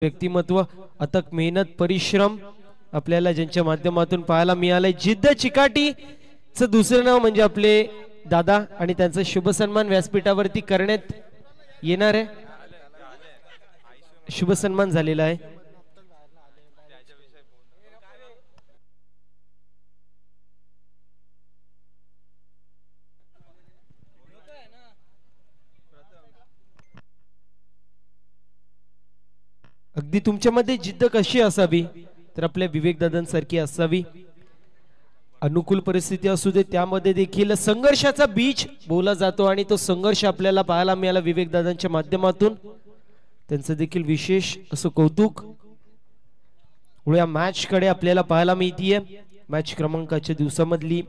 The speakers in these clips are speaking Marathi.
व्यक्तिमत्व, अथक मेहनत, परिश्रम आपल्याला ज्यांच्या माध्यमातून पाहायला मिळाले. जिद्द चिकाटीचं दुसरं नाव म्हणजे आपले दादा आणि त्यांचा शुभ सन्मान व्यासपीठावरती करण्यात येणार आहे. शुभ सन्मान झालेला आहे. अगदी तुमच्यामध्ये जिद्द कशी असावी तर आपल्या विवेक दादांसारखी असावी. अनुकूल परिस्थिती असू दे त्यामध्ये देखील संघर्षाचा बीज बोलला जातो आणि तो संघर्ष आपल्याला पाहायला मिळाला विवेक दादांच्या माध्यमातून. त्यांचं देखील विशेष असं कौतुक. या मॅच कडे आपल्याला पाहायला मिळतीये. मॅच क्रमांकाच्या दिवसामधली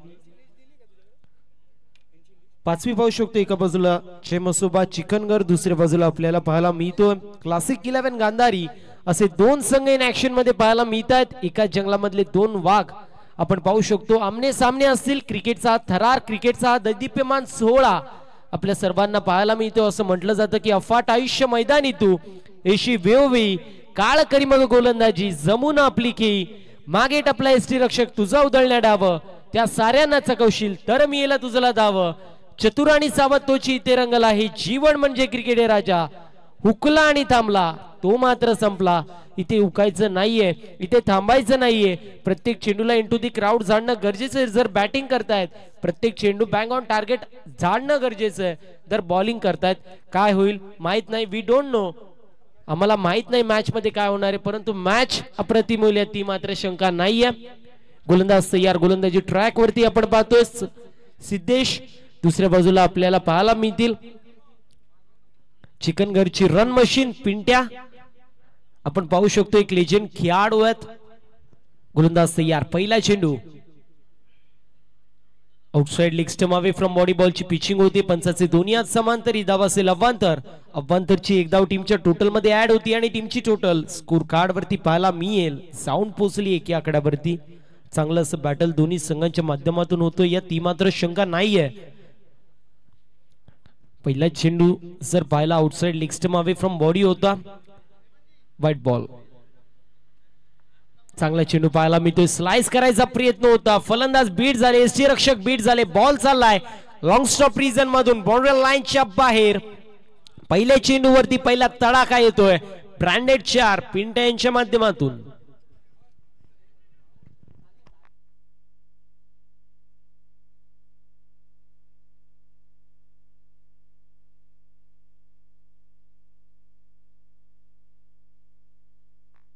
पाचवी पाहू शकतो. एका बाजूला चेमसोबा चिकनगर, दुसऱ्या बाजूला आपल्याला पाहायला मिळतो क्लासिक 11 गांधारी असे दोन संघ इन ऍक्शन मध्ये पाहायला मिळतात. एका जंगलामधले दोन वाघ आपण पाहू शकतो आमने सामने असतील. क्रिकेटचा थरार, क्रिकेटचा दैदिप्यमान सोहळा आपल्या सर्वांना पाहायला मिळतो. असं म्हटलं जातं की अफाट आयुष्य मैदानी तू एशी वेववेळी काळ करी मग गोलंदाजी जमून आपली खेळी मागे टपला एसटी रक्षक तुझा उधळण्या डाव त्या साऱ्यांना चकवशील तर मी येला तुझला दाव चतुर आणि सावध तोची इथे रंगला. हे जीवन म्हणजे क्रिकेट आहे राजा. हुकला आणि थांबला तो मात्र संपला. इथे उकायचं नाहीये, इथे थांबायचं नाहीये. प्रत्येक चेंडूला इंटू दी क्राउड झाडणं गरजेचं आहे. जर बॅटिंग करतायत प्रत्येक चेंडू बँग ऑन टार्गेट झाडणं गरजेचं आहे. जर बॉलिंग करतायत काय होईल माहित नाही. वी डोंट नो, आम्हाला माहित नाही मॅच मध्ये काय होणार आहे, परंतु मॅच अप्रतिम होईल ती मात्र शंका नाहीये. गोलंदाज तयार, गोलंदाजी ट्रॅक वरती आपण पाहतोय. सिद्धेश दुसऱ्या बाजूला आपल्याला पाहायला मिळतील चिकनगरची रन मशीन पिंट्या आपण पाहू शकतो. एक लेजेंड खेळाडू आहेत. गोलंदाज तयार, पहिला चेंडू outside leg stump away from body बॉलची पिचिंग होती. पंचाचे दोन्ही हात समांतर, ही धाव असेल अव्वांतर. अव्वांतरची एक धाव टीमच्या टोटल मध्ये ऍड होती आणि टीमची टोटल स्कोर कार्ड वरती पाहायला मिळेल. साऊंड पोहोचली एका आकड्यावरती. चांगलं असं बॅटल दोन्ही संघांच्या माध्यमातून होतं या ती मात्र शंका नाहीये. पहिला चेंडू जर पाहिला outside leg stump away from body होता. White ball. चांगला चेंडू पाहायला मिळतोय. स्लाइस करायचा प्रयत्न होता. फलंदाज बीट झाले, एसटी रक्षक बीट झाले. बॉल चाललाय लॉंग स्टॉप रिजन मधून बाउंड्री लाईनच्या बाहेर. पहिल्या चेंडू वरती पहिला तडाखा येतोय. ब्रँडेड 4 पिंट्या यांच्या माध्यमातून.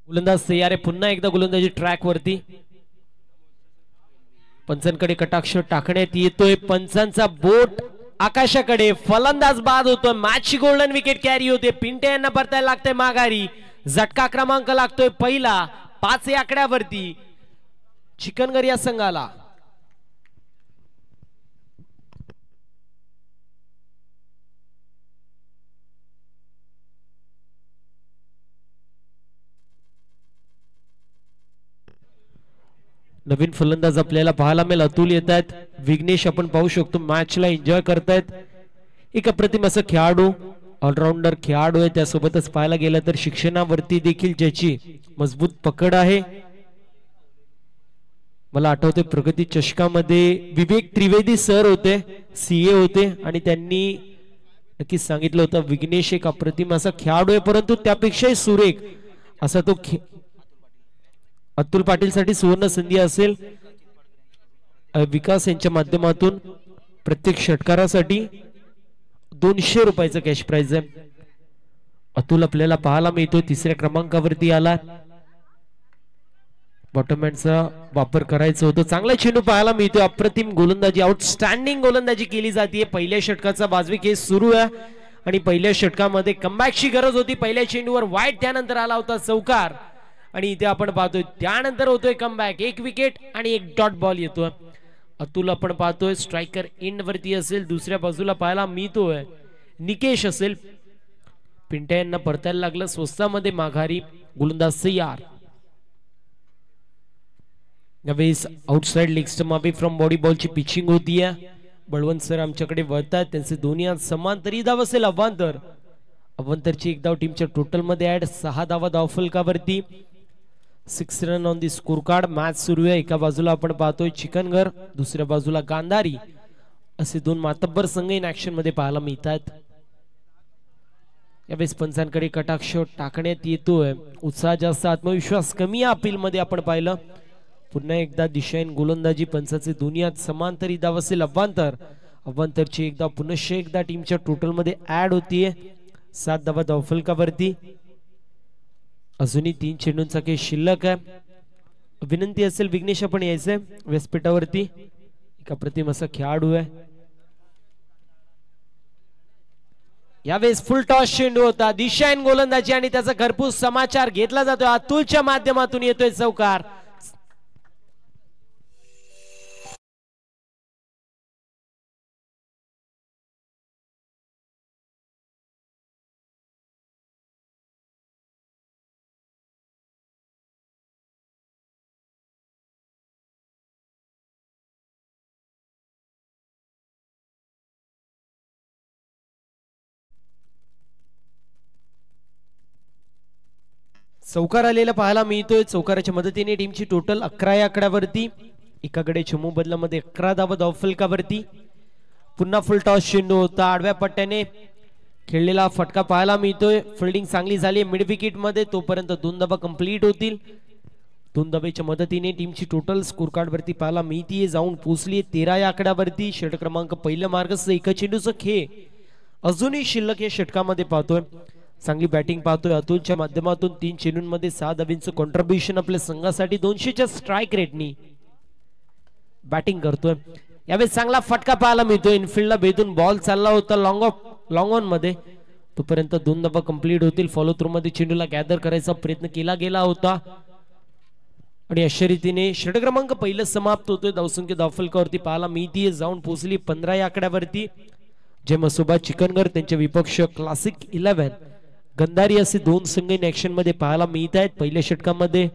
गोलंदाज तयार आहे. पुन्हा एकदा गोलंदाजी ट्रॅक वरती. पंचांकडे कटाक्ष टाकण्यात येतोय. पंचांचा बोट आकाशाकडे. फलंदाज बाद होतोय. मॅचची गोल्डन विकेट कॅरी होते. पिंटे यांना परतायला लागतंय माघारी. झटका क्रमांक लागतोय पहिला 5 या आकड्यावरती चिकनगर या संघाला. नवीन फलंदाज आपल्याला पाहायला मिळेल. अतुल येत आहेत. विघ्नेश आपण पाहू शकतो मॅचला एन्जॉय करतायत. एक अप्रतिम असं खेळाडू, ऑलराऊंडर खेळाडू आहे. त्यासोबतच पाहायला गेलं तर शिक्षणावरती देखील ज्याची मजबूत पकड आहे. मला आठवते प्रगती चषकामध्ये विवेक त्रिवेदी सर होते, सीए होते आणि त्यांनी नक्कीच सांगितलं होतं विघ्नेश एक अप्रतिम असा खेळाडू आहे, परंतु त्यापेक्षाही सुरेख असा तो अतुल पाटील साठी सुवर्ण संधी असेल. विकास यांच्या माध्यमातून प्रत्येक षटकारासाठी 200 रुपयाचं कॅश प्राइज आहे. अतुल आपल्याला पाहायला मिळतोय. तिसऱ्या क्रमांकावरती आला. बॉटमहँडचा वापर करायचा होता. चांगला चेंडू पाहायला मिळतोय. अप्रतिम गोलंदाजी, आउटस्टँडिंग गोलंदाजी केली जाते. पहिल्या षटकाचा बाजवी केस सुरू आहे आणि पहिल्या षटकामध्ये कमबॅकची गरज होती. पहिल्या चेंडूवर वाईट, त्यानंतर आला होता चौकार आणि इथे आपण पाहतोय त्यानंतर होतोय कमबॅक. 1 विकेट आणि 1 डॉट बॉल येतोय. अतुल आपण पाहतोय स्ट्रायकर एंड वरती असेल. दुसऱ्या बाजूला पाहायला मिळतोय निकेश असेल. पिंट्या यांना परतायला लागलं स्वस्तामध्ये माघारी. गोलंदाज तयार. यावेळेस outside leg stump away from body बॉलची पिचिंग होतीये. बळवंत सर आमच्याकडे वळतात. त्यांचे दोन्ही हात समान, तरी धाव असेल अव्वांतर. अवंतरची एक धाव टीमच्या टोटल मध्ये ऍड, 6 धावा धावफलकावरती, 6 run on the score card. Match सुरू आहे. एका बाजूला आपण पाहतोय चिकनगर, दुसऱ्या बाजूला गांधारी असे दोन मातब्बर संघ इन ऍक्शन मध्ये पाहायला मिळतात. यावेळेस पंचांकडे कटाक्ष टाकण्यात येतोय. उत्साह जास्त, आत्मविश्वास कमी या अपील मध्ये आपण पाहिलं. पुन्हा एकदा दिशाहीन गोलंदाजी, पंचाचे दोन्ही समांतरी धाव असेल. अव्वांतरची एकदा पुनश्च एकदा टीमच्या टोटल मध्ये ऍड होतीये. 7 धावा धावफलकावरती. अजूनही 3 चेंडूंचा खेळ शिल्लक आहे. विनंती असेल विघ्नेश आपण यायचंय व्यासपीठावरती. एक अप्रतिम असा खेळाडू आहे. यावेळेस फुल टॉस चेंडू होता. दिशाहीन गोलंदाजी आणि त्याचा घरपूस समाचार घेतला जातोय. अतुलच्या माध्यमातून येतोय चौकार. चौकार आलेला पाहायला मिळतोय. चौकाराच्या मदतीने टीमची टोटल 11 या आकड्यावरती. एकाकडे चमू बदलामध्ये 11 धावा धावफलकावरती. पुन्हा फुल टॉस चेंडू होता. आडव्या पट्ट्याने खेळलेला फटका पाहायला मिळतोय. फिल्डिंग चांगली झाली मिड विकेट मध्ये. तोपर्यंत 2 धावा कंप्लीट होतील. 2 धावेच्या मदतीने टीमची टोटल स्कोर कार्ड वरती पाहायला मिळतीये. जाऊन पोहोचली 13 या आकड्यावरती. षटक क्रमांक पहिलं मार्गस्थ. एका चेंडूचं खेळ अजूनही शिल्लक या षटकामध्ये पाहतोय. चांगली बॅटिंग पाहतोय अतुलच्या माध्यमातून. 3 चेंडूंमध्ये 6 धावांचं कॉन्ट्रीब्युशन आपल्या संघासाठी. 200च्या स्ट्राईक रेटनी बॅटिंग करतोय. यावेळी चांगला फटका पाहायला मिळतोय. इनफिल्डला भेदून बॉल चालला होता लॉंग ऑन मध्ये. तोपर्यंत 2 धावा कंप्लीट होतील. फॉलो थ्रू मध्ये चेंडूला गॅदर करायचा प्रयत्न केला गेला होता आणि अशा रीतीने षटक क्रमांक पहिलं समाप्त होतोय. धावसंख्या धावफलकावरती पाहायला मिळतीये. जाऊन पोहोचली 15 या आकड्यावरती. जे मसोबा चिकनगर त्यांचे विपक्ष क्लासिक 11 गंधारी असे दोन संघ इन ऍक्शन मध्ये पाहायला मिळत आहेत. पहिल्या षटकामध्ये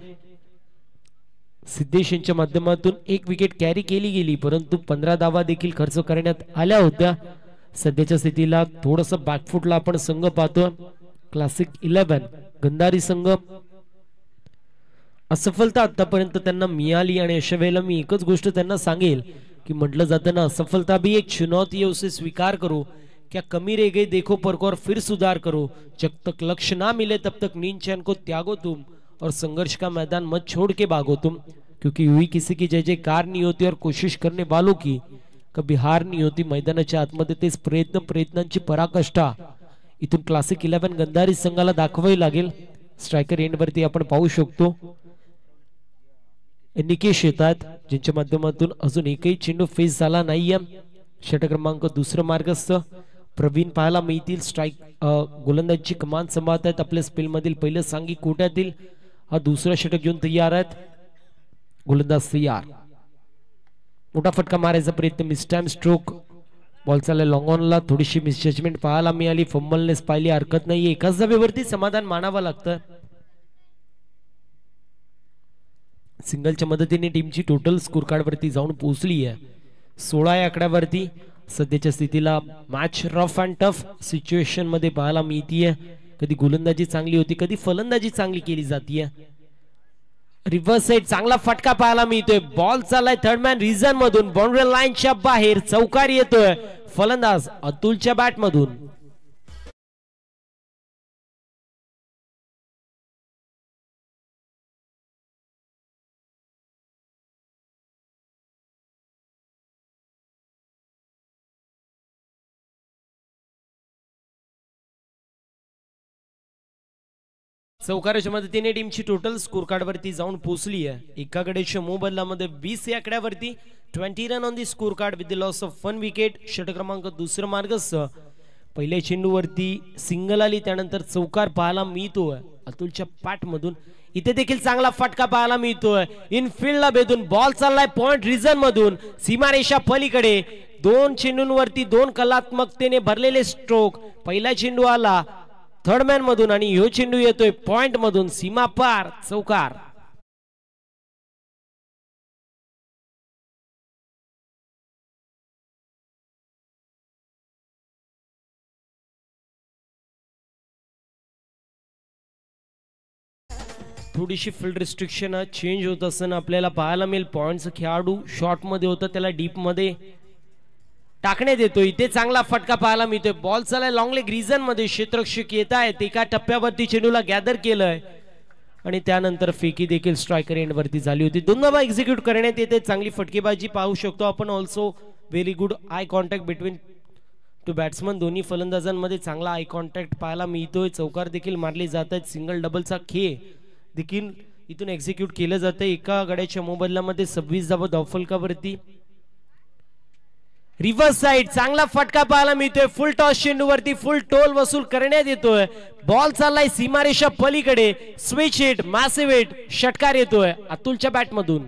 सिद्धेश यांच्या माध्यमातून 1 विकेट कॅरी केली गेली, परंतु 15 धावा देखील खर्च करण्यात आल्या होत्या. सध्याच्या स्थितीला थोडस बॅकफुटला आपण संघ पाहतो. क्लासिक 11 गंधारी संघ असफलता आतापर्यंत त्यांना मिळाली आणि अशा वेळेला मी एकच गोष्ट त्यांना सांगेल की म्हटलं जातं ना, असफलता भी एक चुनौती है, उसे स्वीकार करो. क्या कमी रह गई देखो परको और फिर सुधार करो. जब तक लक्ष्य ना मिले तब तक नींद चैन को त्यागो तुम और संघर्ष का मैदान मत छोड़ के भागो तुम. क्योंकि हुई किसी की जय जयकार नहीं होती और कोशिश करने वालों की कभी हार नहीं होती. मैदानाच्या आतमध्ये तेच प्रयत्नांची पराकाष्ठा इथून क्लासिक 11 गंधारी संघाला दाखवावी लागेल. स्ट्रायकर एंड वरती आपण पाहू शकतो निकेश येतात, ज्यांच्या माध्यमातून अजून एकही चेंडू फेस झाला नाहीये. षटक क्रमांक दुसरं मार्गस्थ प्रवीण पाहायला मिळतील. स्ट्राईक गोलंदाजीची कमान सांभाळतात. आपल्या स्पेल मधील पहिलं सांगी कोट्यातील हा दुसरा षटक घेऊन तयार आहेत. गोलंदाज तयार. मोठा फटका मारायचा प्रयत्न, मिस टाइम स्ट्रोक. बॉल चालला लॉंग ऑनला. थोडीशी मिसजजमेंट पाहायला मिळाली. फंबलनेस पाहिली, हरकत नाहीये. एकाच धावेवरती समाधान मानावं लागतं. सिंगलच्या मदतीने टीमची टोटल स्कोर कार्ड वरती जाऊन पोहोचली आहे 16 या आकड्यावरती. सध्याच्या स्थितीला match rough and tough situation मध्ये पाहायला मिळतीये. कधी गोलंदाजी चांगली होती, कधी फलंदाजी चांगली केली जातीये. रिव्हर्स साइड चांगला फटका पाहायला मिळतोय. बॉल चाललाय थर्ड मॅन रिझन मधून, बाउंड्री लाईनच्या बाहेर. चौकार येतोय फलंदाज अतुलच्या बॅट मधून. चौकाराच्या मदतीने टीमची टोटल स्कोर कार्ड वरती जाऊन पोहोचली आहे. एकाकडे चमू बदलामध्ये 20 या आकड्यावरती. 20 run on the score card with the loss of 1 wicket. षटक क्रमांक दुसरं मार्गस्थ. पहिल्या चेंडूवरती सिंगल आली, त्यानंतर चौकार पाहायला मिळतोय अतुलच्या पॅट मधून. इथे देखील चांगला फटका पाहायला मिळतोय. इनफिल्डला भेदून बॉल चाललाय पॉइंट रिजन मधून, सीमारेषा पलीकडे. 2 चेंडूंवरती 2 कलात्मकतेने भरलेले स्ट्रोक. पहिला चेंडू आला थर्ड मॅन मधून आणि ह्यो चेंडू येतोय पॉइंट मधून, सीमा पार. चौकार. थोडीशी फील्ड रिस्ट्रिक्शन चेंज होत असताना आपल्याला पाहायला मिळेल. पॉइंटचा खेळाडू शॉर्ट मध्ये होता, त्याला डीप मध्ये टाकण्यात येतो. इथे चांगला फटका पाहायला मिळतोय. बॉल चाललाय लॉंग लेग रिजन मध्ये, क्षेत्ररक्षक येत आहेत. एका टप्प्यावरती चेंडूला गॅदर केलंय आणि त्यानंतर फेकी देखील स्ट्रायकर एंड वरती झाली होती. दोनदा एक्झिक्यूट करण्यात येते. चांगली फटकेबाजी पाहू शकतो आपण. Also very good eye contact between two batsman. दोन्ही फलंदाजांमध्ये चांगला आय कॉन्टॅक्ट पाहायला मिळतोय. चौकार देखील मारले जात आहेत. सिंगल डबलचा खेळ देखील इथून एक्झिक्यूट केलं जातं. एका गड्याच्या मोबदल्यामध्ये 26 धावा धावफलकावरती. रिव्हर्स साइड चांगला फटका पाहायला मिळतोय. फुल टॉस चेंडूवरती फुल टोल वसूल करण्यात येतोय. बॉल चाललाय सीमारेषा पलीकडे. स्विच हिट, मॅसिव्ह हिट, षटकार येतोय अतुलच्या बॅट मधून.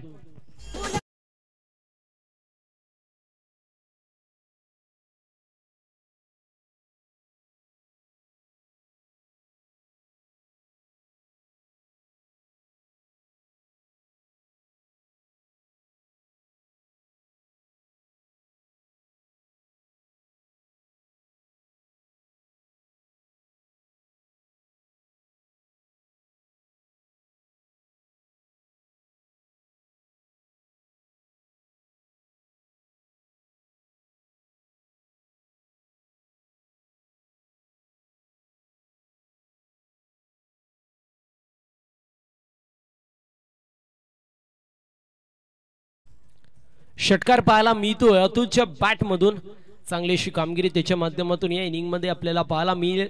षटकार पाहायला मिळतोय अतुलच्या बॅट मधून. चांगली अशी कामगिरी त्याच्या माध्यमातून या इनिंग मध्ये आपल्याला पाहायला मिळेल.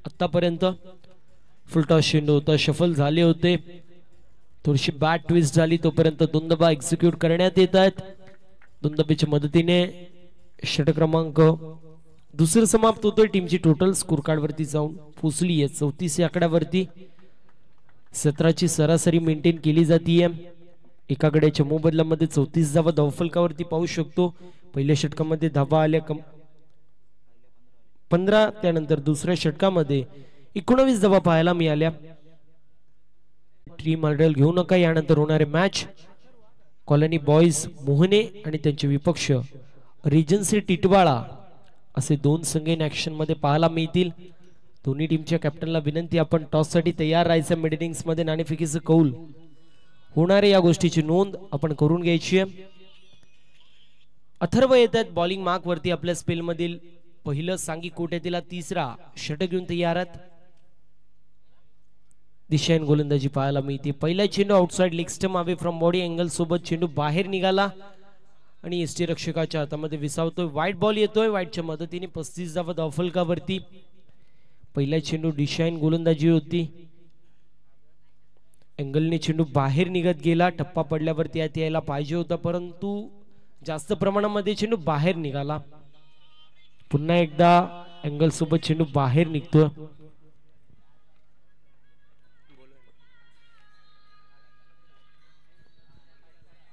आतापर्यंत फुल टॉस चेंडू होता, शफल झाले होते, थोडीशी बॅट ट्विस्ट झाली, तोपर्यंत दोन धावा एक्झिक्यूट करण्यात येत आहेत. दोन धाब्याच्या मदतीने षटक क्रमांक दुसरं समाप्त होतोय. टीमची टोटल स्कोर कार्ड वरती जाऊन पोहोचली आहे 34 या आकड्यावरती. 17ची सरासरी मेंटेन केली जातीये. एका गड्याच्या मोबदल्यामध्ये 34 धावा धावफलकावरती पाहू शकतो. पहिल्या षटकामध्ये धावा आल्या 15, त्यानंतर दुसऱ्या षटकामध्ये 19 धावा पाहायला मिळाल्या. टीम ऑर्डर घेऊ नका. यानंतर होणारे मॅच कॉलनी बॉयज मोहने आणि त्यांचे विपक्ष रिजन्सी टिटवाळा असे दोन संघ इन ऍक्शन मध्ये पाहायला मिळतील. दोन्ही टीमच्या कॅप्टनला विनंती, आपण टॉस साठी तयार राहायचं. मिड इनिंग्स मध्ये नाणेफेकीचं कौल होणारे या गोष्टीची नोंद आपण करून घ्यायची आहे. अथर्व येत आहेत बॉलिंग मार्क वरती. आपल्या स्पेल मधील पहिलं सांगी कोट्यातील तिसरा षटक घेऊन तयार आहेत. दिशाहीन गोलंदाजी पाहायला मिळते. पहिला चेंडू outside leg stump away from body angle सोबत चेंडू बाहेर निघाला आणि एसटी रक्षकाच्या हातामध्ये विसावतोय. वाईट बॉल येतोय. वाईटच्या मदतीने 35 धावा धावफलकावरती. पहिला चेंडू दिशाहीन गोलंदाजी होती. अँगलने चेंडू बाहेर निघत गेला. टप्पा पडल्यावरती आत यायला पाहिजे होता, परंतु जास्त प्रमाणामध्ये चेंडू बाहेर निघाला. पुन्हा एकदा अँगल सोबत चेंडू बाहेर निघतोय.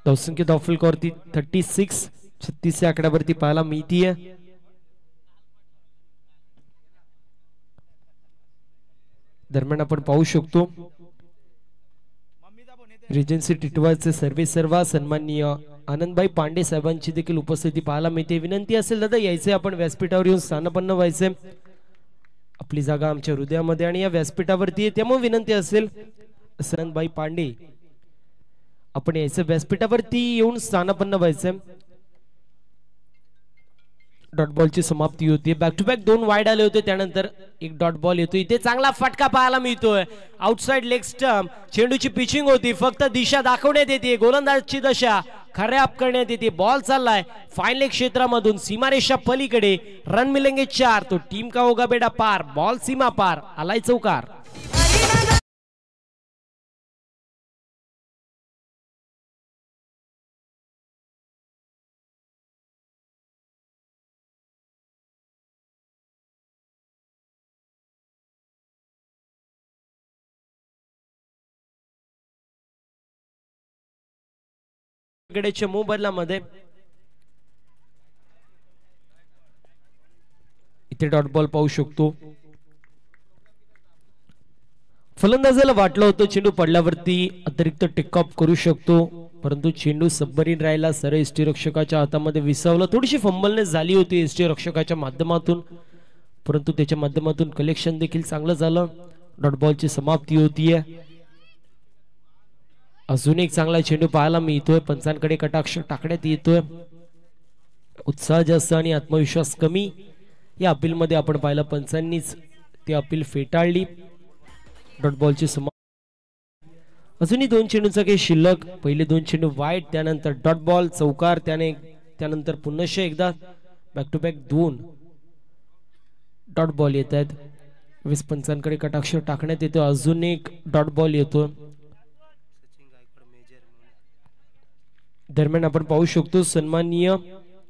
धावसंख्या धावफलकावरती 36, 36 या आकड्यावरती पाहायला मिळतीये. दरम्यान आपण पाहू शकतो रिजन्सी टिटवाळचे सर्वे सर्वा सन्माननीय आनंदभाई पांडे साहेबांची देखील उपस्थिती पाहायला मिळते. विनंती असेल दादा यायचे, आपण व्यासपीठावर येऊन स्थानापन्न व्हायचे. आपली जागा आमच्या हृदयामध्ये आणि या व्यासपीठावरती आहे, त्यामुळे विनंती असेल आनंदभाई पांडे आपण यायचं, व्यासपीठावरती येऊन स्थानापन्न व्हायचं. डॉट बॉलची समाप्ती होती. बॅक टू बॅक दोन वाईड आले होते, त्यानंतर एक डॉट बॉल येतो. इथे चांगला फटका पाहायला मिळतोय. Outside leg stump. चेंडूची पिचिंग होती, फक्त दिशा दाखवण्यात येते. गोलंदाजची दशा खराब करण्यात येते. बॉल चाललाय फाईन लेग क्षेत्रामधून सीमारेषा पलीकडे. रन मिलेंगे 4, तो टीम का होगा बेटा पार. बॉल सीमा पार, आलाय चौकार. गड्याच्या मोबदल्यामध्ये इथे डॉट बॉल पाहू शकतो. फलंदाजाला वाटलं होतं चेंडू पडल्यावरती अतिरिक्त टेक ऑफ करू शकतो, परंतु चेंडू सबमरीन राहिला. सरळ एसटी रक्षकाच्या हातामध्ये विसावला. थोडीशी फंबलनेस झाली होती एसटी रक्षकाच्या माध्यमातून, परंतु त्याच्या माध्यमातून कलेक्शन देखील चांगलं झालं. डॉट बॉलची समाप्ती होतीये. अजून एक चांगला चेंडू पाहायला मिळतोय, पंचांकडे कटाक्ष टाकण्यात येतोय. उत्साह जास्त आणि आत्मविश्वास कमी या अपील मध्ये आपण पाहिलं. पंचांनीच ती अपील फेटाळली. डॉट बॉलची अजूनही 2 चेंडूंचा काही शिल्लक. पहिले 2 चेंडू वाईट, त्यानंतर डॉट बॉल चौकार, त्यानंतर पुन्हा एकदा back to back 2 dot ball येत आहेत. 20 पंचांकडे कटाक्ष टाकण्यात येतो. अजून एक डॉट बॉल येतो. दरम्यान आपण पाहू शकतो सन्माननीय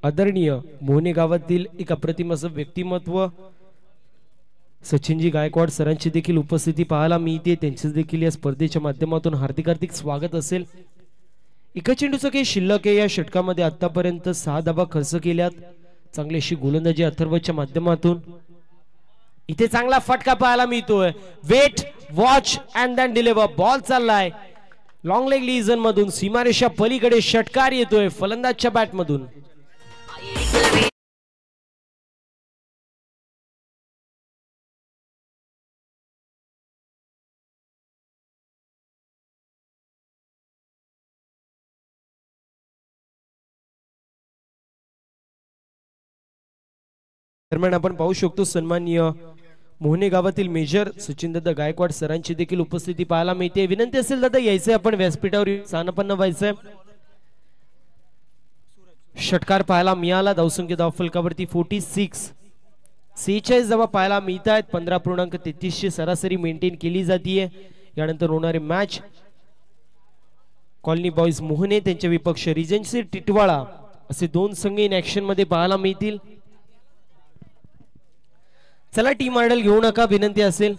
आदरणीय मोहने गावातील एक अप्रतिम असं व्यक्तिमत्व सचिनजी गायकवाड सरांची देखील उपस्थिती पाहायला मिळते. त्यांचे देखील या स्पर्धेच्या माध्यमातून हार्दिक हार्दिक स्वागत असेल. एका चेंडूचं काही शिल्लक आहे. या षटकामध्ये आतापर्यंत 6 धावा खर्च केल्यात. चांगली अशी गोलंदाजी अथर्वच्या माध्यमातून. इथे चांगला फटका पाहायला मिळतोय. Wait watch and then deliver. Ball चाललाय लॉंग लेग लिझन मधून सीमारेषा पलीकडे. षटकार येतोय फलंदाजच्या बॅट मधून. दरम्यान आपण पाहू शकतो सन्माननीय मोहने गावातील मेजर सचिन दादा गायकवाड सरांची देखील उपस्थिती पाहायला मिळते. विनंती असेल दादा यायचंय आपण व्यासपीठावर स्थानपन्न व्हायचंय. षटकार पाहायला मिळाला. धावसंख्या धाव फलकावरती 46. 46 धावा पाहायला मिळत आहेत. 15.33 सरासरी मेंटेन केली जाते. यानंतर होणारे मॅच कॉलनी बॉयज मोहने त्यांच्या विपक्ष रिजन्सी टिटवाळा असे 2 संघ इन ऍक्शन मध्ये पाहायला मिळतील. चला टीम आयडल घेऊ नका विनंती असेल.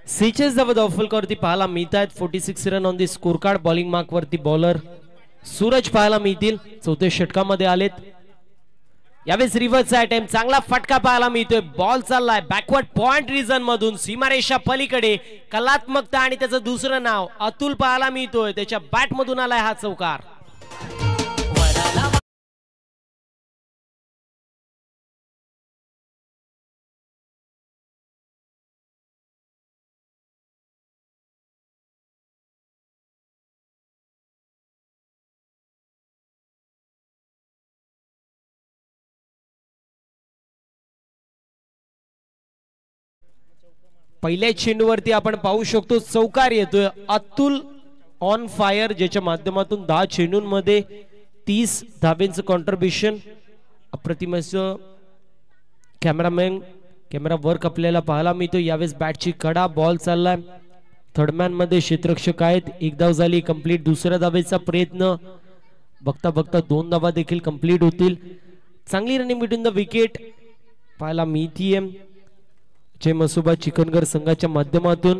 सीचेस धावा फलकावरती पाहायला मिळत आहेत. 46 run on the score card. Bowling mark वरती बॉलर सूरज पाहायला मिळतील. 4थ्या षटकामध्ये आलेत. यावेळेस रिव्हर्स अटेम्प्ट. चांगला फटका पाहायला मिळतोय. बॉल चाललाय बॅकवर्ड पॉइंट रिजन मधून सीमारेषा पलीकडे. कलात्मकता आणि त्याचं दुसरं नाव अतुल पाहायला मिळतोय. त्याच्या बॅट मधून आलाय हा चौकार. पहिल्या चेंडूवरती आपण पाहू शकतो चौकार येतोय. अतुल ऑन फायर ज्याच्या माध्यमातून 10 चेंडूंमध्ये 30 धाब्यांचं कॉन्ट्रीब्युशन. अप्रतिम असं कॅमेरा वर्क आपल्याला पाहायला मिळतो. यावेळेस बॅटची कडा. बॉल चाललाय थर्डमॅन मध्ये. क्षेत्ररक्षक आहेत. 1 धाव झाली कंप्लीट. दुसऱ्या धावेचा प्रयत्न. बघता बघता 2 धावा देखील कंप्लीट होतील. चांगली रनिंग बिटवीन द विकेट पाहायला मिळतीये जय मसोबा चिकनगर संघाच्या माध्यमातून.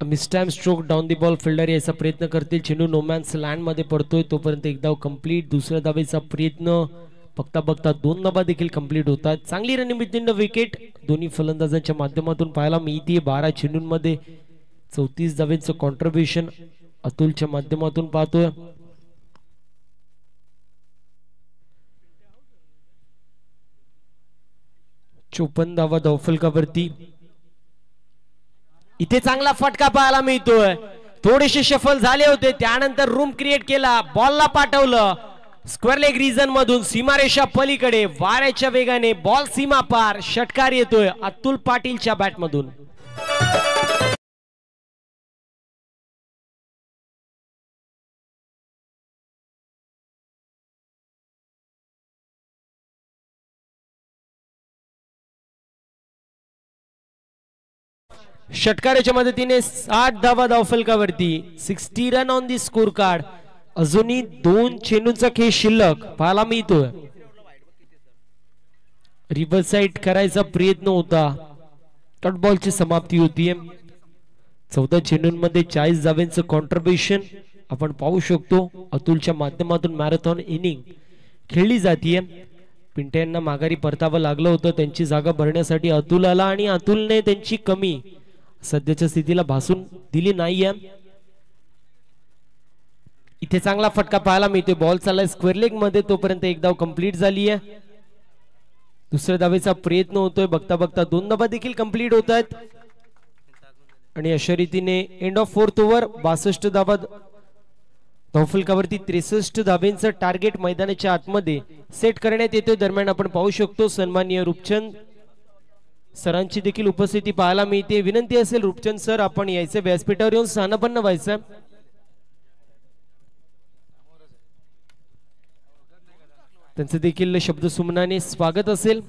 Mistime stroke down the ball. Fielder यायचा प्रयत्न करतील. चेंडू नोमॅन्स लँड मध्ये पडतोय तोपर्यंत 1 धाव कंप्लीट. दुसऱ्या धावेचा प्रयत्न. बघता बघता 2 धावा देखील कंप्लीट होतात. चांगली रनिंग बिटवीन द विकेट दोन्ही फलंदाजांच्या माध्यमातून पाहायला मिळते. 12 चेंडूंमध्ये 34 धावेचं कॉन्ट्रीब्युशन अतुलच्या माध्यमातून पाहतोय. चोपन्न धावा धावफलकावरती. इथे चांगला फटका पाहायला मिळतोय. थोडेसे शफल झाले होते त्यानंतर रूम क्रिएट केला. बॉलला पाठवलं स्क्वेअर लेग रिजन मधून सीमारेषा पलीकडे. वाऱ्याच्या वेगाने बॉल सीमा पार. षटकार येतोय अतुल पाटीलच्या बॅट मधून. षटकाराच्या मदतीने 60 धावा धावफलकावरती. 60 run on the score card. अजूनही 2 चेंडूंचा खेळ शिल्लक पाहायला मिळतोय. रिव्हर्स साइड करायचा प्रयत्न होता. डॉट बॉलची समाप्ती होतीये. 14 चेंडूंमध्ये 40 धावांचं कॉन्ट्रीब्युशन आपण पाहू शकतो. अतुलच्या माध्यमातून मॅरेथॉन इनिंग खेळली जाते. पिंटे यांना माघारी परतावं लागलं होतं त्यांची जागा भरण्यासाठी अतुल आला आणि अतुलने त्यांची कमी सध्याच्या स्थितीला भासून दिली नाहीये. इथे चांगला फटका पाहायला मिळतोय. बॉल चाललाय स्क्वेअर लेग मध्ये, तोपर्यंत एक धाव कंप्लीट झाली आहे. दुसऱ्या धावेचा प्रयत्न होतोय. बघता बघता 2 धावा देखील कंप्लीट होत आहेत आणि अशा रीतीने एंड ऑफ 4th ओव्हर 62 धावा धावफलकावरती 63 धावेंचं टार्गेट मैदानाच्या आतमध्ये सेट करण्यात येतोय. दरम्यान आपण पाहू शकतो सन्माननीय रूपचंद सरांची देखील उपस्थिती पाहायला मिळते. विनंती असेल रूपचंद सर आपण यायचं व्यासपीठावर येऊन स्थानापन्न व्हायचं. त्यांचं देखील शब्द सुमनाने स्वागत असेल.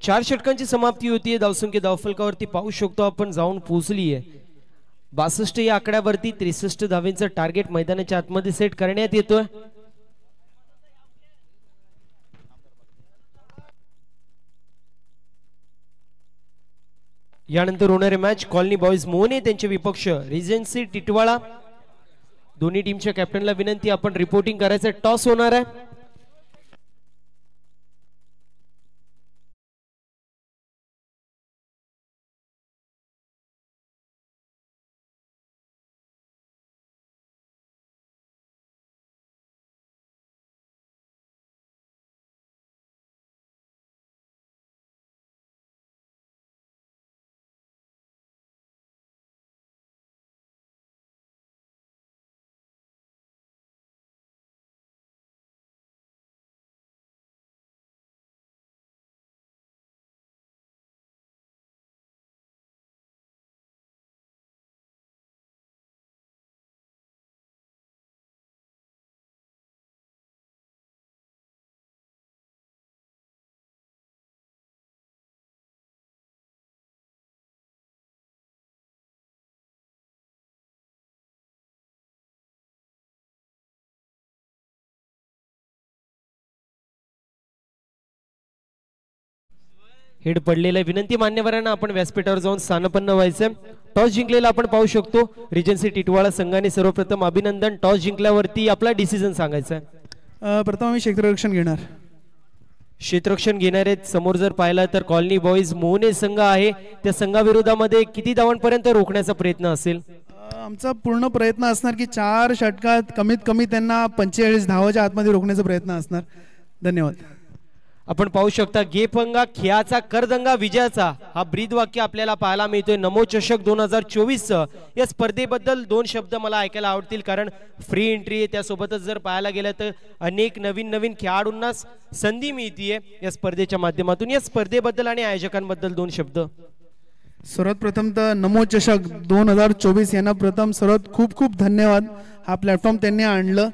4 षटकांची समाप्ती होतीये. धावसंख्या धावफलकावरती पाहू शकतो आपण जाऊन पोहोचलीये 62 या आकड्यावरती. 63 धावेंचं टार्गेट मैदानाच्या आतमध्ये सेट करण्यात येतोय. यानंतर होणारे मॅच कॉलनी बॉयज मोहने त्यांचे विपक्ष रिजन्सी टिटवाळा. दोन्ही टीमच्या कॅप्टनला विनंती आपण रिपोर्टिंग करायचं. टॉस होणार आहे. हेड पडलेला विनंती मान्यवरांना आपण व्यासपीठावर जाऊन स्थानपन्न व्हायचं. टॉस जिंकलेला आपण पाहू शकतो रिजन्सी टिटवाळा संघाने. सर्वप्रथम अभिनंदन. टॉस जिंकल्यावरती आपला डिसिजन सांगायचा. प्रथम आम्ही क्षेत्ररक्षण घेणार. क्षेत्ररक्षण घेणार आहेत. समोर जर पाहिलं तर कॉलनी बॉईज मोहने संघ आहे. त्या संघाविरोधामध्ये किती धावांपर्यंत रोखण्याचा प्रयत्न असेल? आमचा पूर्ण प्रयत्न असणार की 4 षटकात कमीत कमी त्यांना 45 धावाच्या आतमध्ये रोखण्याचा प्रयत्न असणार. धन्यवाद. आपण पाहू शकता गे पंगा खेळाचा करदंगा विजयाचा हा ब्रीद वाक्य आपल्याला पाहायला मिळतोय. नमो चषक 2024 या स्पर्धेबद्दल 2 शब्द मला ऐकायला आवडतील कारण फ्री एंट्री आहे. त्यासोबतच जर पाहायला गेलं तर अनेक नवीन खेळाडूंना संधी मिळतीये या स्पर्धेच्या माध्यमातून. या स्पर्धेबद्दल आणि आयोजकांबद्दल 2 शब्द. सर्वात प्रथम तर नमो चषक 2024 यांना प्रथम सर्वात खूप खूप धन्यवाद. हा प्लॅटफॉर्म त्यांनी आणलं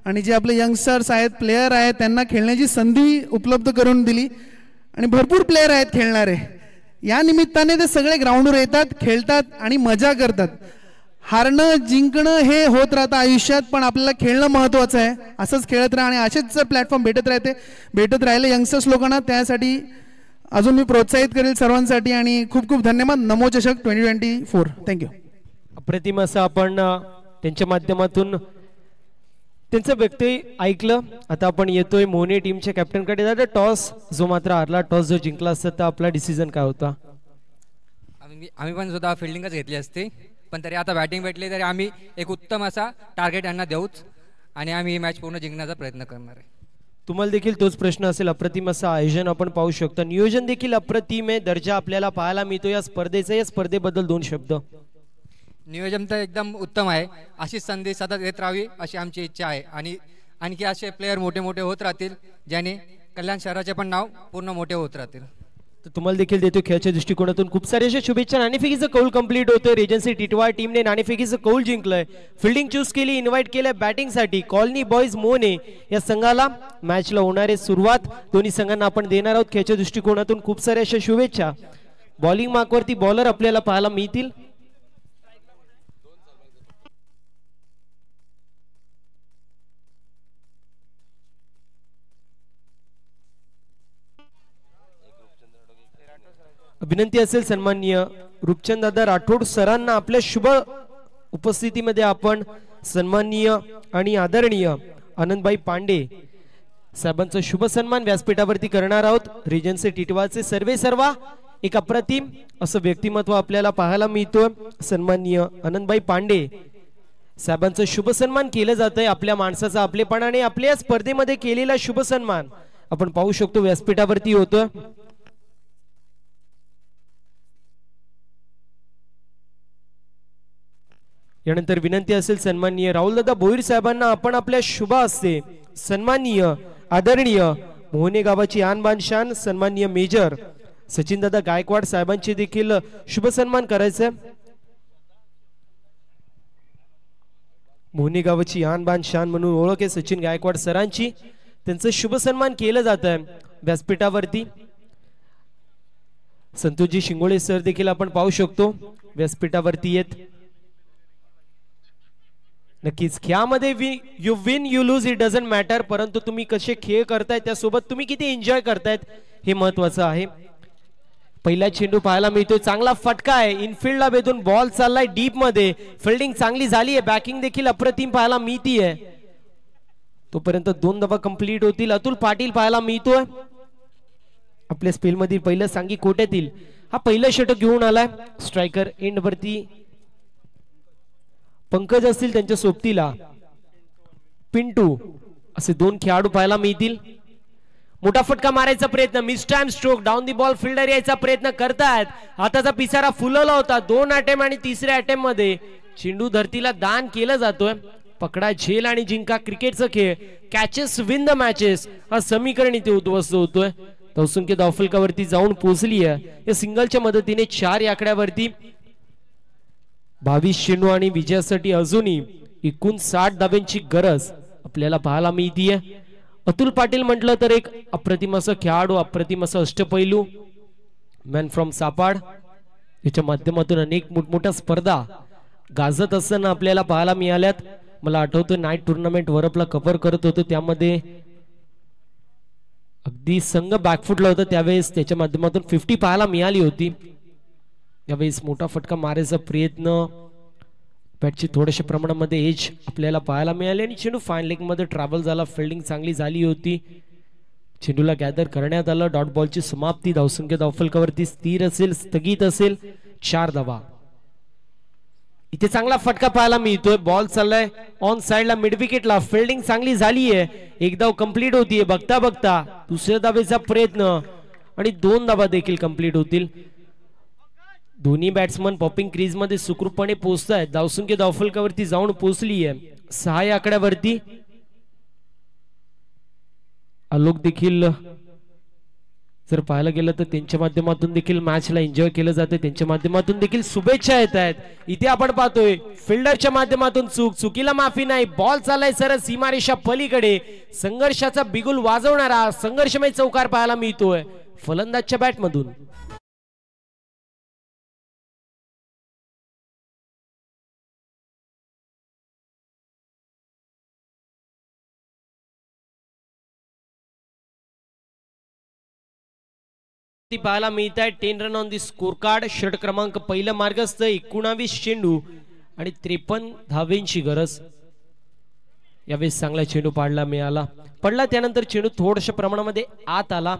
आणि जे आपले यंगस्टर्स आहेत प्लेयर आहेत त्यांना खेळण्याची संधी उपलब्ध करून दिली आणि भरपूर प्लेयर आहेत खेळणारे. या निमित्ताने ते सगळे ग्राउंडवर येतात, खेळतात आणि मजा करतात. हारणं जिंकणं हे होत राहतं आयुष्यात, पण आपल्याला खेळणं महत्त्वाचं आहे. असंच खेळत राहा आणि असेच जर प्लॅटफॉर्म भेटत राहिले यंगस्टर्स लोकांना त्यासाठी अजून मी प्रोत्साहित करेल सर्वांसाठी. आणि खूप खूप धन्यवाद. नमो चषक 2024. थँक्यू. अप्रतिम असं आपण त्यांच्या माध्यमातून त्यांचं व्यक्ती ऐकलं. आता आपण येतोय मोहने टीमच्या कॅप्टनकडे. दादा टॉस जो मात्र हारला, टॉस जो जिंकला असता तर आपला डिसिजन काय होता? आम्ही पण सुद्धा फिल्डिंगच घेतली असते, पण तरी आता बॅटिंग भेटली तरी आम्ही एक उत्तम असा टार्गेट यांना देऊच आणि आम्ही ही मॅच पूर्ण जिंकण्याचा प्रयत्न करणार आहे. तुम्हाला देखील तोच प्रश्न असेल. अप्रतिम असं आयोजन आपण पाहू शकतो. नियोजन देखील अप्रतिम आहे. दर्जा आपल्याला पाहायला मिळतो या स्पर्धेचा. या स्पर्धेबद्दल 2 शब्द. नियोजन तर एकदम उत्तम आहे. अशी संधी सतत येत राहावी अशी आमची इच्छा आहे आणि आणखी असे प्लेयर मोठे मोठे होत राहतील ज्याने कल्याण शहराचे पण नाव पूर्ण मोठे होत राहतील. तर तुम्हाला देखील देतो खेळाच्या दृष्टिकोनातून खूप सारे अशा शुभेच्छा. नाणेफेकीचं कौल कंप्लीट होतोय. रिजन्सी टिटवाळा टीमने नाणेफेकीचं कौल जिंकलंय. फिल्डिंग चूज केली, इन्व्हाइट केलंय बॅटिंगसाठी कॉलनी बॉयज मोहने या संघाला. मॅचला होणारे सुरुवात दोन्ही संघांना आपण देणार आहोत. खेळाच्या दृष्टिकोनातून खूप सारे अशा शुभेच्छा. बॉलिंग मार्कवरती बॉलर आपल्याला पाहायला मिळतील. विनंती असेल सन्माननीय रूपचंद दादा राठोड सरांना आपल्या शुभ उपस्थितीमध्ये आपण सन्माननीय आणि आदरणीय आनंदभाई पांडे साहेबांचा शुभ सन्मान व्यासपीठावरती करणार आहोत। रिजन्सी टिटवाळचे सर्वा एक अप्रतिम असं व्यक्तिमत्व आपल्याला पाहायला मिळतोय। सन्माननीय आनंदभाई पांडे साहेबांचा शुभ सन्मान केलं जातंय। आपल्या माणसाचा आपलेपणाने आपल्या स्पर्धेमध्ये केलेला शुभ सन्मान आपण पाहू शकतो व्यासपीठावरती होतोय। यानंतर विनंती असेल सन्माननीय राहुलदादा भोईर साहेबांना आपण आपल्या शुभ हस्ते सन्माननीय आदरणीय मोहने गावाची आनबान शान सन्माननीय मेजर सचिन दादा गायकवाड साहेबांचे देखील शुभ सन्मान करायचे। मोहने गावाची आनबान शान म्हणून ओळख आहे सचिन गायकवाड सरांची, त्यांचं शुभ सन्मान केलं जात आहे व्यासपीठावरती। संतोषजी शिंगोळे सर देखील आपण पाहू शकतो व्यासपीठावरती येत। नक्कीच खेळामध्ये you win you lose it doesn't matter, परंतु तुम्ही कसे खेळ करताय त्यासोबत तुम्ही किती एन्जॉय करतायत हे महत्वाचं आहे। पहिला चेंडू पाहायला मिळतोय, चांगला फटका आहे, इनफिल्डला भेदून बॉल चाललाय डीप मध्ये, फिल्डिंग चांगली झाली आहे, बॅकिंग देखील अप्रतिम पाहायला मिळतीये। तोपर्यंत 2 धावा कंप्लीट होतील। अतुल पाटील पाहायला मिळतोय आपल्या स्पेल मध्ये पहिलं सांगी कोट्यातील हा पहिलं षटक घेऊन आलाय। स्ट्रायकर एंड वरती पंकज असतील, त्यांच्या सोबतीला पिंटू असे 2 खेळाडू पाहायला मिळतील। मोठा फटका मारायचा प्रयत्न, miss time stroke, down the ball fielder यायचा प्रयत्न करतायत। हाताचा पिसारा फुलवला होता 2 अटेम्प्ट आणि तिसऱ्या अटेम्प्ट मध्ये चेंडू धरतीला दान केला जातोय। पकडा झेल आणि जिंका क्रिकेटचा खेळ, कॅचेस विन द मॅचेस हा समीकरण इथे उद्ध्वस्त होतोय। धावसंख्या धावफलकावरती जाऊन पोहोचली आहे। या सिंगलच्या मदतीने 4 या आकड्यावरती 22 चेंडू आणि विजयासाठी अजूनही 59 धाब्यांची गरज आपल्याला पाहायला मिळतीये। अतुल पाटील म्हटलं तर एक अप्रतिम असं खेळाडू, अप्रतिम असं अष्टपैलू मॅन फ्रॉम सापाड, याच्या माध्यमातून अनेक मोठमोठ्या स्पर्धा गाजत असताना आपल्याला पाहायला मिळाल्यात। मला आठवतं नाईट टुर्नामेंट वरपला कव्हर करत होतो, त्यामध्ये अगदी संघ बॅकफुटला होता, त्यावेळेस त्याच्या माध्यमातून 50 पाहायला मिळाली होती। यावेळेस मोठा फटका मारायचा प्रयत्न, बॅटची थोड्याशा प्रमाणामध्ये एज आपल्याला पाहायला मिळाली आणि चेंडू फाईन लेग मध्ये ट्रॅव्हल झाला, फिल्डिंग चांगली झाली होती, चेंडूला गॅदर करण्यात आलं। डॉट बॉलची समाप्ती, धावसंख्या धावफलकावरती स्थिर असेल, स्थगित असेल, 4 धावा। इथे चांगला फटका पाहायला मिळतोय, बॉल चाललाय ऑन साइडला मिड विकेटला, फिल्डिंग चांगली झाली आहे, 1 धाव कंप्लीट होतीये। बघता बघता दुसऱ्या धावेचा प्रयत्न आणि 2 धावा देखील कंप्लीट होतील। दोन्ही बॅट्समन पॉपिंग क्रीज मध्ये सुखरूपपणे पोहोचतायत। धावसंख्या धावफलकावरती जाऊन पोहोचली आहे 6 या आकड्यावरती। आलोक देखील जर पाहायला गेलं तर त्यांच्या माध्यमातून देखील मॅचला एन्जॉय केलं जाते, त्यांच्या माध्यमातून देखील शुभेच्छा येत आहेत। इथे आपण पाहतोय फिल्डरच्या माध्यमातून चुकीला माफी नाही, बॉल चाललाय सरळ सीमारेषा पलीकडे, संघर्षाचा बिगुल वाजवणारा संघर्षमय चौकार पाहायला मिळतोय फलंदाजच्या बॅटमधून। पाहायला मिळत आहे 10 run on the score card. षटक क्रमांक पहिला मार्गस्थ, 19 चेंडू आणि 53 धावेंची गरज। यावेळेस चांगला चेंडू पडला, त्यानंतर चेंडू थोड्याशा प्रमाणामध्ये आत आला,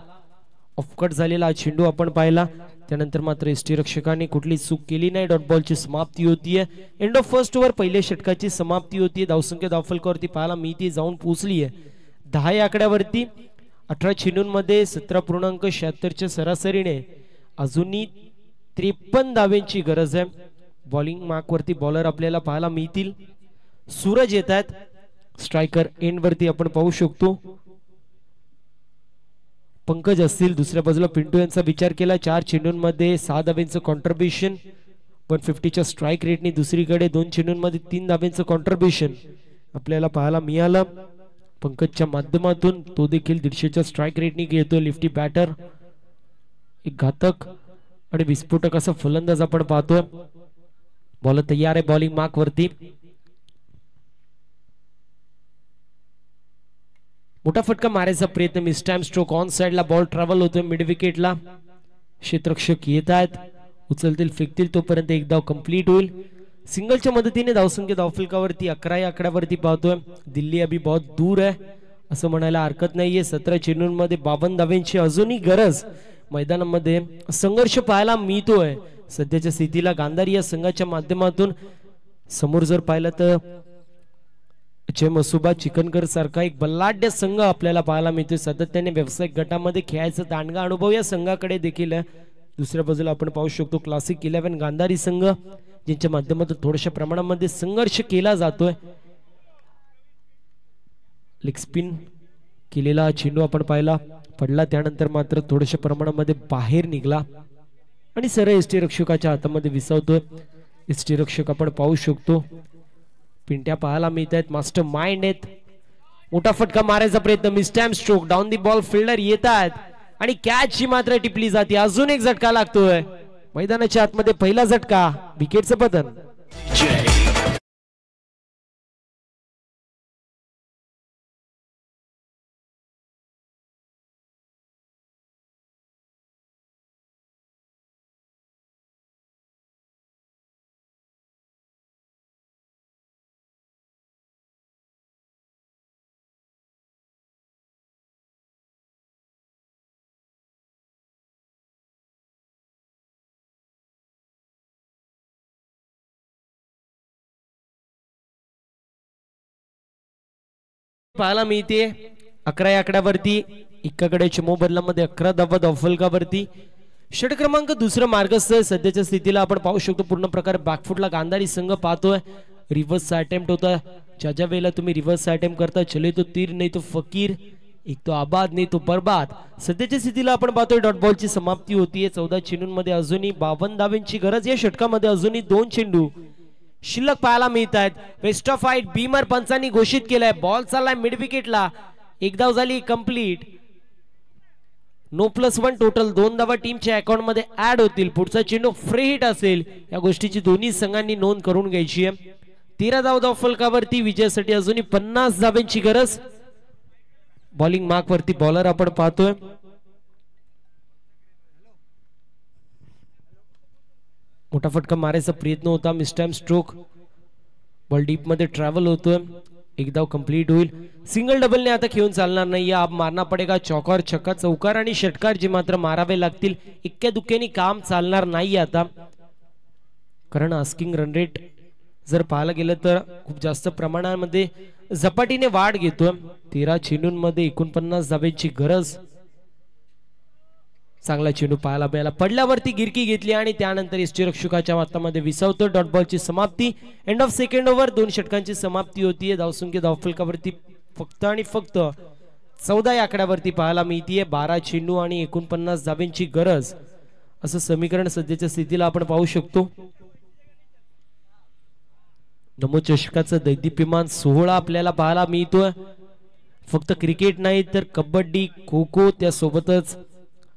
ऑफकट झालेला चेंडू आपण पाहिला। त्यानंतर मात्र यष्टीरक्षकाने कुठली चूक केली नाही, डॉट बॉलची समाप्ती होतीये। एंड ऑफ फर्स्ट ओव्हर पहिल्या षटकाची समाप्ती होतीये। धावसंख्या धावफलकावरती पाहायला मिळते जाऊन पोहोचली आहे 10 या आकड्यावरती। 18 चेंडूंमध्ये 17.76च्या सरासरीने अजूनही 53 धावेंची गरज आहे। बॉलिंग मार्क वरती बॉलर आपल्याला पाहायला मिळतील, सूरज येत आहेत। स्ट्रायकर एंड वरती आपण पाहू शकतो पंकज असतील, दुसऱ्या बाजूला पिंटू यांचा विचार केला। 4 चेंडूंमध्ये 6 धावेंचं कॉन्ट्रीब्युशन, 150च्या स्ट्राईक रेटने दुसरीकडे 2 चेंडूंमध्ये 3 धावेंचं कॉन्ट्रीब्युशन आपल्याला पाहायला मिळालं पंकजच्या माध्यमातून। तो देखील 150च्या स्ट्राईक रेटने घेतो। लिफ्टी बॅटर, एक घातक आणि विस्फोटक असा फलंदाज आपण पाहतोय। बॉल तयार आहे बॉलिंग मार्क वरती। मोठा फटका मारायचा प्रयत्न, मिस टाइम स्ट्रोक, ऑन साइडला बॉल ट्रॅव्हल होतोय मिड विकेटला, क्षेत्ररक्षक येत आहेत। उचलतील फेकतील तोपर्यंत एक धाव कंप्लीट होईल. सिंगलच्या मदतीने धावसंख्या धावफलकावरती 11 या आकड्यावरती पाहतोय. दिल्ली अभी बहुत दूर आहे असं म्हणायला हरकत नाहीये. 17 चेंडूंमध्ये 52 धावांची अजूनही गरज. मैदानामध्ये संघर्ष पाहायला मिळतोय. सध्याच्या स्थितीला गांधारी या संघाच्या माध्यमातून समोर जर पाहिलं तर मसुबा चिकनकर सारखा एक बलाढ्य संघ आपल्याला पाहायला मिळतोय. सातत्याने व्यावसायिक गटामध्ये खेळायचा दांडगा अनुभव या संघाकडे देखील आहे. दुसऱ्या बाजूला आपण पाहू शकतो क्लासिक 11 गांधारी संघ ज्यांच्या माध्यमातून थोड्याशा प्रमाणामध्ये संघर्ष केला जातोय. लेग स्पिन केलेला चेंडू आपण पाहिला पडला, त्यानंतर मात्र थोड्याशा प्रमाणामध्ये बाहेर निघाला आणि सरळ यष्टीरक्षकाच्या हातामध्ये विसावतोय. यष्टीरक्षक आपण पाहू शकतो पिंट्या पाहायला मिळत आहेत. मास्टर माइंड आहेत. मोठा फटका मारायचा प्रयत्न, mistime stroke, down the ball fielder येतात आणि कॅच ची मात्र टिपली जाते. अजून एक झटका लागतोय मैदानाच्या आतमध्ये. पहिला झटका, विकेटचं पतन. पाहायला मिळते 11 या आकड्यावरती. एकाकडे चमो बदलामध्ये 11 धावा धावफलकावरती. षट क्रमांक दुसरं मार्गस्थ आहे. सध्याच्या स्थितीला आपण पाहू शकतो पूर्ण प्रकारे बॅकफुटला गांधारी संघ पाहतोय. रिव्हर्स अटेम्प्ट होता. ज्या वेळेला तुम्ही रिव्हर्स अटेम्प्ट करता, चले तो तीर नाही तो फकीर, एक तो आबाद नाही तो बर्बाद. सध्याच्या स्थितीला आपण पाहतोय डॉट बॉलची समाप्ती होतीये. 14 चेंडूंमध्ये अजूनही 52 धावांची गरज. या षटकामध्ये अजूनही 2 चेंडू शिल्लक पाहायला मिळत आहेत. बेस्ट ऑफ फाईट बीमर पंचांनी घोषित केलाय. बॉल चाललाय मिड विकेटला. एक धाव झाली कंप्लीट. No +1 total. 2 धावा टीमच्या अकाउंट मध्ये ऍड होतील. पुढचा चेंडू फ्री हिट असेल. या गोष्टीची दोन्ही संघांनी नोंद करून घ्यायची आहे. 13 धाव धावफलकावरती. विजयासाठी अजूनही 50 धावांची गरज. बॉलिंग मार्क वरती बॉलर आपण पाहतोय. मोठा फटका मारायचा प्रयत्न होता. मिसटाइम स्ट्रोक. बॉल डीप मध्ये ट्रॅव्हल होतोय. एक धाव कंप्लीट होईल. सिंगल डबलने आता खेळून चालणार नाही. आप मारना पडेगा. चौकार छक्का चौकार आणि षटकार जे मात्र मारावे लागतील. इक्क्या दुक्क्यानी काम चालणार नाही आता, कारण आस्किंग रन रेट जर पाहायला गेलं तर खूप जास्त प्रमाणामध्ये झपाटीने वाढ घेतोय. 13 चेंडूंमध्ये 49 धावांची गरज. चांगला चेंडू पाहायला मिळाला. पडल्यावरती गिरकी घेतली आणि त्यानंतर यष्टीरक्षकाच्या हातामध्ये विसावतो. डॉट बॉलची समाप्ती. End of second over. 2 षटकांची समाप्ती होतीये. धावसंख्या धावफलकावरती फक्त आणि फक्त 14 या आकड्यावरती पाहायला मिळतीये. 12 चेंडू आणि 49 धावांची गरज असं समीकरण सध्याच्या स्थितीला आपण पाहू शकतो. नमो चषकाचं दैदिप्यमान सोहळा आपल्याला पाहायला मिळतोय. फक्त क्रिकेट नाही तर कबड्डी, खो खो, त्यासोबतच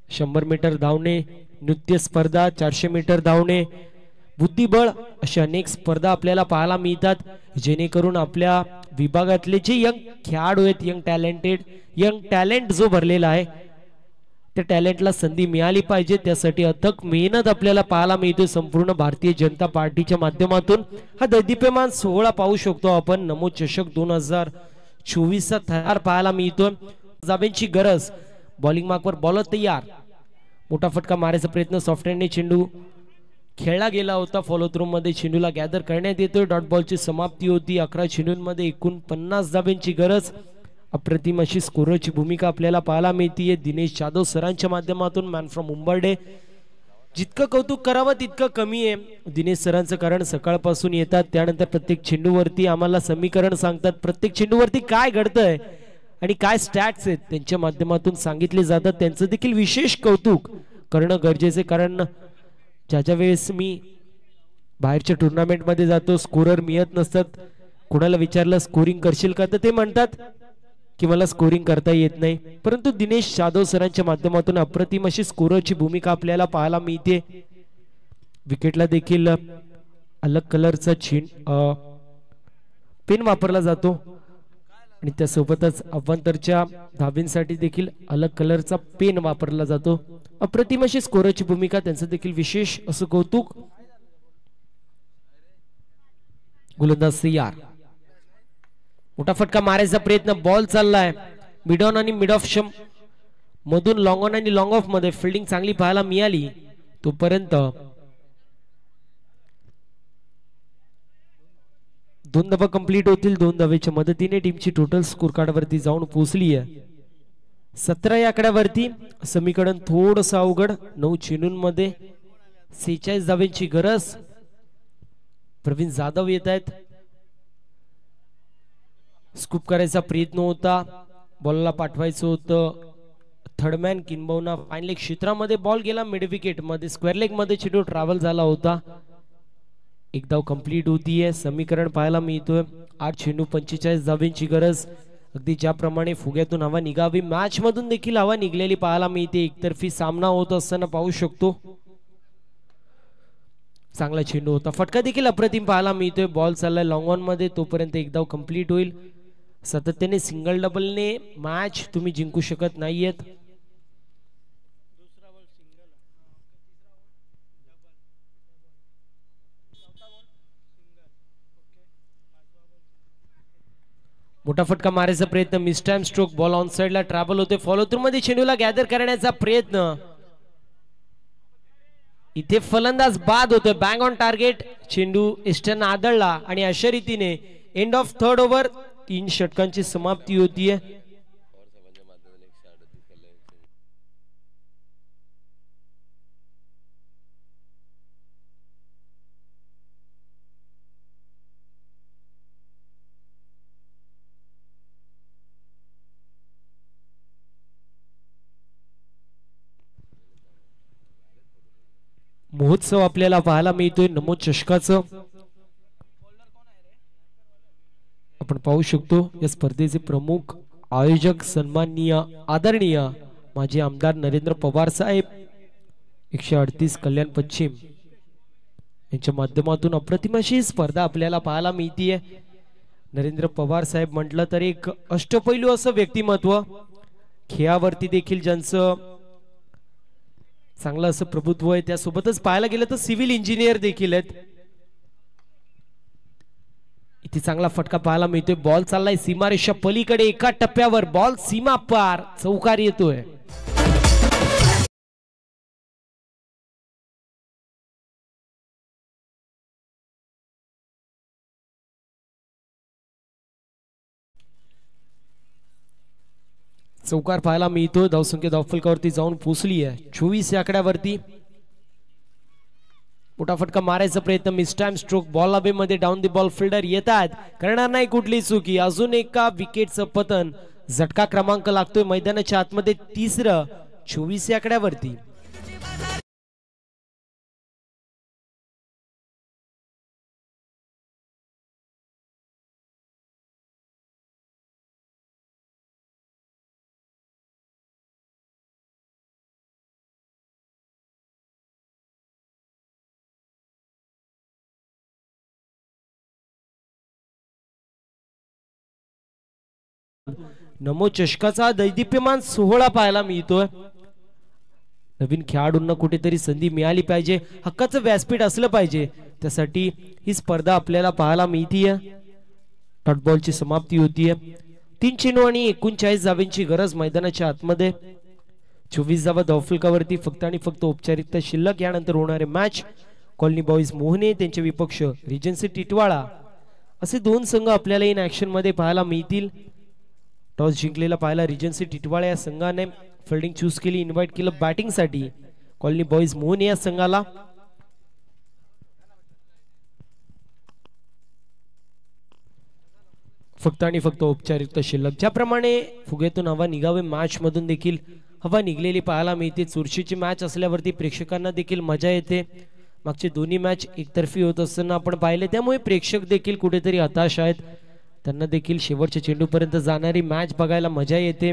100 मीटर धावणे, नृत्य स्पर्धा, 400 मीटर धावणे, बुद्धिबळ अशा अनेक स्पर्धा आपल्याला पाहायला मिळतात. जेणेकरून आपल्या विभागातले जे यंग खेळाडू आहेत, यंग टॅलेंट जो भरलेला आहे, त्या टॅलेंटला संधी मिळाली पाहिजे. त्यासाठी अथक मेहनत आपल्याला पाहायला मिळते संपूर्ण भारतीय जनता पार्टीच्या माध्यमातून. हा दैदिप्यमान सोहळा पाहू शकतो आपण. नमो चषक 2024 तयार पाहायला मिळतोय. जाबेंची गरज. बॉलिंग मार्कवर बॉलर तयार. मोठा फटका मारायचा प्रयत्न. सॉफ्टहँडने चेंडू खेळला गेला होता. फॉलो थ्रो मध्ये चेंडूला गॅदर करण्यात येतोय. डॉट बॉलची समाप्ती होती. 11 चेंडूंमध्ये 49 धावांची गरज. अप्रतिम अशी स्कोररची भूमिका आपल्याला पाहायला मिळतीये दिनेश जाधव सरांच्या माध्यमातून. Man from Umbarde. जितकं कौतुक करावं तितकं कमी आहे दिनेश सरांचं, कारण सकाळपासून येतात, त्यानंतर प्रत्येक चेंडूवरती आम्हाला समीकरण सांगतात. प्रत्येक चेंडूवरती काय घडतंय आणि काय स्टॅट्स आहेत त्यांच्या माध्यमातून सांगितले जातात. त्यांचं देखील विशेष कौतुक करणं गरजेचे, कारण ज्या वेळेस मी बाहेरच्या टुर्नामेंट मध्ये जातो, स्कोरर मिळत नसतात. कोणाला विचारलं स्कोरिंग करशील का, तर ते म्हणतात की मला स्कोरिंग करता येत नाही. परंतु दिनेश जाधव सरांच्या माध्यमातून अप्रतिम अशी स्कोररची भूमिका आपल्याला पाहायला मिळते. विकेटला देखील अलग कलरचा पेन वापरला जातो. आणि त्यासोबतच अभ्यंतरच्या धाबींसाठी देखील अलग कलरचा पेन वापरला जातो. अप्रतिम अशी स्कोरची भूमिका, त्यांचं देखील विशेष असं कौतुक. गोलंदाज सियार मोठा फटका मारायचा प्रयत्न, बॉल चाललाय मिड ऑन आणि मिड ऑफ मधून लॉंग ऑन आणि लॉंग ऑफ मध्ये फिल्डिंग चांगली पाहायला मिळाली. तोपर्यंत 2 धावा कंप्लीट होतील. 2 धावेच्या मदतीने टीमची टोटल स्कोर कार्ड वरती जाऊन पोहोचली आहे 17 या आकड्यावरती. समीकरण थोडस अवघड. 9 चेंडूंमध्ये 46 धाव्यांची गरज. प्रवीण जाधव येत आहेत. स्कूप करायचा प्रयत्न होता, बॉलला पाठवायचं होतं थर्डमॅन किंबहुना फाईन लेग क्षेत्रामध्ये बॉल गेला मिड विकेट मध्ये. स्क्वेअर लेग मध्ये चेंडू ट्रॅव्हल झाला होता. एक धाव कंप्लीट होतीये. समीकरण पाहायला मिळतोय 8 चेंडू 45 धाव्यांची गरज. अगदी ज्याप्रमाणे फुग्यातून हवा निघावी, मॅच मधून देखील हवा निघलेली पाहायला मिळते. एकतर्फी सामना होत असताना पाहू शकतो. चांगला चेंडू होता, फटका देखील अप्रतिम पाहायला मिळतोय. बॉल चाललाय लॉंग ऑन मध्ये, तोपर्यंत एक धाव कंप्लीट होईल. सातत्याने सिंगल डबलने मॅच तुम्ही जिंकू शकत नाहीयेत. मोठा फटका मारायचा प्रयत्न, miss time stroke, ball on साइडला ट्रॅव्हल होते. फॉलो थ्रू मध्ये चेंडूला गॅदर करण्याचा प्रयत्न. इथे फलंदाज बाद होतोय. बँग ऑन टार्गेट, चेंडू इस्टर्न आदळला आणि अशा रीतीने एंड ऑफ थर्ड ओव्हर 3 षटकांची समाप्ती होतीये. महोत्सव आपल्याला पाहायला मिळतोय नमो चषकाचं. आपण पाहू शकतो या स्पर्धेचे प्रमुख आयोजक सन्माननीय आदरणीय माजी आमदार नरेंद्र पवार साहेब, 138 कल्याण पश्चिम यांच्या माध्यमातून अप्रतिम अशी स्पर्धा आपल्याला पाहायला मिळतीये. नरेंद्र पवार साहेब म्हटलं तर एक अष्टपैलू असं व्यक्तिमत्व, खेळावरती देखील ज्यांचं चांगलं असं प्रभुत्व आहे. त्यासोबतच पाहायला गेलं तर सिव्हिल इंजिनियर देखील आहेत. इथे चांगला फटका पाहायला मिळतोय. बॉल चाललाय सीमारेषा पलीकडे, एका टप्प्यावर बॉल सीमा पार, चौकार येतोय. चौकार पाहायला मिळतो. धावसंख्या धावफलकावरती जाऊन पोहोचली आहे 24 या आकड्यावरती. मोठा फटका मारायचा प्रयत्न, मिस टाइम स्ट्रोक, बॉल लाबे मध्ये डाऊन द बॉल फिल्डर येतात, करणार नाही कुठली चुकी. अजून एका विकेटचं पतन. झटका क्रमांक लागतोय मैदानाच्या आतमध्ये, तिसरं 24 या आकड्यावरती. नमो चषकाचा दैदिप्यमान सोहळा पाहायला मिळतोय. नवीन खेळाडूंना कुठेतरी संधी मिळाली पाहिजे, हक्काचं व्यासपीठ असलं पाहिजे. त्यासाठी ही स्पर्धा आपल्याला पाहायला मिळतीये. डॉट बॉलची समाप्ती होतीये. 3 चेंडू आणि 39 धावांची गरज मैदानाच्या आतमध्ये. 24 धावा धावफलकावरती फक्त आणि फक्त औपचारिकता शिल्लक. यानंतर होणारे मॅच कॉलनी बॉईज मोहने, त्यांचे विपक्ष रिजन्सी टिटवाळा, असे 2 संघ आपल्याला इन ऍक्शन मध्ये पाहायला मिळतील. टॉस जिंकलेला पाहायला रिजन्सी टिटवाळा या संघाने फिल्डिंग चूज केली, इन्व्हाइट केलं बॅटिंग साठी कॉलनी बॉईज मोहने या संघाला. फक्त आणि फक्त औपचारिकता शिल्लक. ज्याप्रमाणे फुग्यातून हवा निघावे, मॅच मधून देखील हवा निघलेली पाहायला मिळते. चुरशीची मॅच असल्यावरती प्रेक्षकांना देखील मजा येते. मागचे दोन्ही मॅच एकतर्फी होत असताना आपण पाहिले, त्यामुळे प्रेक्षक देखील कुठेतरी हताश आहेत. त्यांना देखील शेवटच्या चेंडूपर्यंत जाणारी मॅच बघायला मजा येते.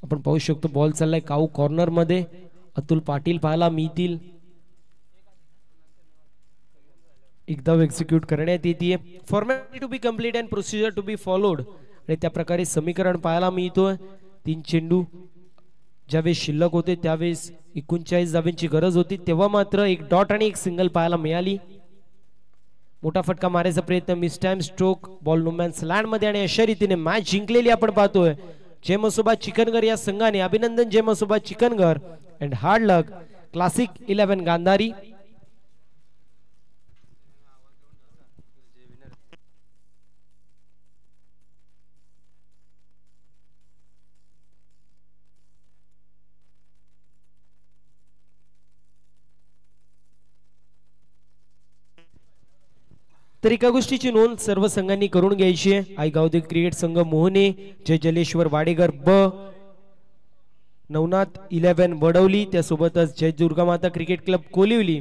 आपण पाहू शकतो बॉल चाललाय काऊ कॉर्नर मध्ये. अतुल पाटील पाहायला मिळतील. एकदा एक्झिक्यूट करण्यात येते. Formality to be complete and procedure to be followed. आणि त्या प्रकारे समीकरण पाहायला मिळतोय. 3 चेंडू ज्यावेळेस शिल्लक होते त्यावेळेस 39 धावांची गरज होती, तेव्हा मात्र एक डॉट आणि एक सिंगल पाहायला मिळाली. मोठा फटका मारायचा प्रयत्न, miss time stroke, ball no-man's land मध्ये आणि अशा रीतीने मॅच जिंकलेली आपण पाहतोय. जय मसोबा चिकनगर या संघाने. अभिनंदन जय Masoba Chikangar and hard luck classic 11 Gandhari. तर एका गोष्टीची नोंद सर्व संघांनी करून घ्यायची आहे. आई गावदेव क्रिकेट संघ मोहने, जय जलेश्वर वाडेगर ब, नवनाथ 11 वडवली, त्यासोबतच जय दुर्गा माता क्रिकेट क्लब कोलिवली